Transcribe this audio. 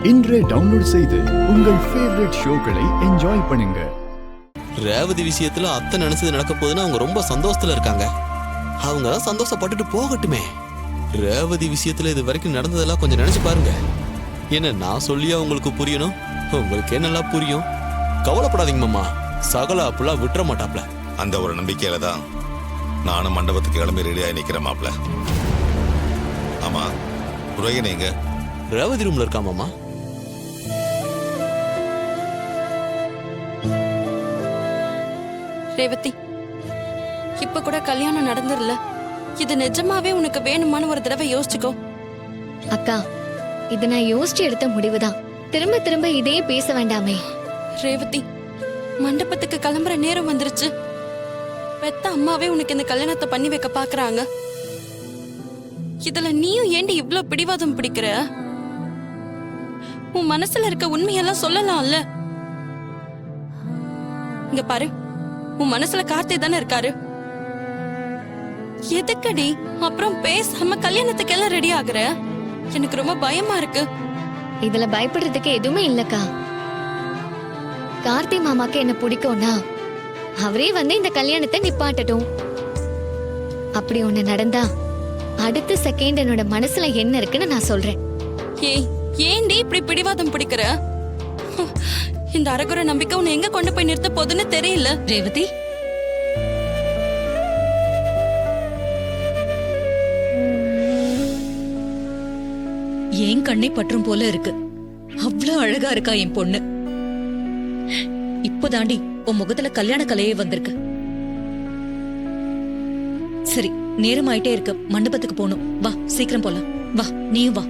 இன்றே டவுன்லோட் செய்து உங்கள் ஃபேவரட் ஷோக்களை என்ஜாய் பண்ணுங்க. ரேவதி விஷயத்துல அத்தை நினைச்சது நடக்க போகுதுன்னு அவங்க ரொம்ப சந்தோஷத்துல இருக்காங்க. அவங்க தான் சந்தோஷப்பட்டுட்டு போகட்டுமே. ரேவதி விஷயத்துல இது வரைக்கும் நடந்ததெல்லாம் கொஞ்சம் நினைச்சு பாருங்க. என்ன நான் சொல்லியா உங்களுக்கு புரியணும்? உங்களுக்கே நல்லா புரியும். கவலைப்படாதீங்க மாமா, சகல அப்படிலாம் விட்டுற மாட்டாப்ல. அந்த ஒரு நம்பிக்கையில தான் நானும் மண்டபத்துக்கு கிளம்பி ரெடியாகி நிக்கிறேன் மாப்ள. ஆமா, புரோகிணி எங்க? ரேவதி ரூம்ல இருக்கா மாமா. ரேவதி, இப்ப கூட கல்யாணம் நடந்துடல. இது நிஜமாவே உனக்கு வேணுமான்னு ஒரு தடவை யோசிச்சுக்கோ. அக்கா, இது நான் யோசிச்சு எடுத்த முடிவுதான். திரும்ப திரும்ப இதே பேச வேண்டாமே. ரேவதி, மண்டபத்துக்கு கிளம்புற நேரம் வந்துருச்சு. பெத்த அம்மாவே உனக்கு இந்த கல்யாணத்தை பண்ணி வைக்க பாக்குறாங்க. இதுல நீயும் ஏண்டி இவ்ளோ பிடிவாதம் பிடிக்கிற? உன் மனசுல இருக்க உண்மையெல்லாம் சொல்லலாம்ல. இங்க பாரு, உன் மனசுல கார்த்தி தானே இருக்காரு. எதுக்கடி அப்புறம் பேசாம கல்யாணத்துக்கு எல்லாம் ரெடி ஆகுற? எனக்கு ரொம்ப பயமா இருக்கு. இதுல பயப்படுறதுக்கு எதுவுமே இல்லக்கா. கார்த்தி மாமாக்கு என்ன பிடிக்கும்னா அவரே வந்து இந்த கல்யாணத்தை நிப்பாட்டட்டும். அப்படி ஒண்ணு நடந்தா அடுத்த செகண்ட் என்னோட மனசுல என்ன இருக்குன்னு நான் சொல்றேன். ஏய், ஏண்டி இப்படி பிடிவாதம் பிடிக்கிற? இந்த அரகுற நம்பிக்கை உன்னை எங்க கொண்டு போய் நிறுத்த போதுன்னு தெரியல. ரேவதி, ஏன் கண்ணை பற்றும் போல இருக்கு. அவ்வளவு அழகா இருக்கா என் பொண்ணு. இப்போதாண்டி உன் முகத்துல கல்யாண கலையே வந்திருக்கு. சரி, நேரம் ஆயிட்டே இருக்கு, மண்டபத்துக்கு போகணும். வா, சீக்கிரம் போலாம். வா, நீயும் வா.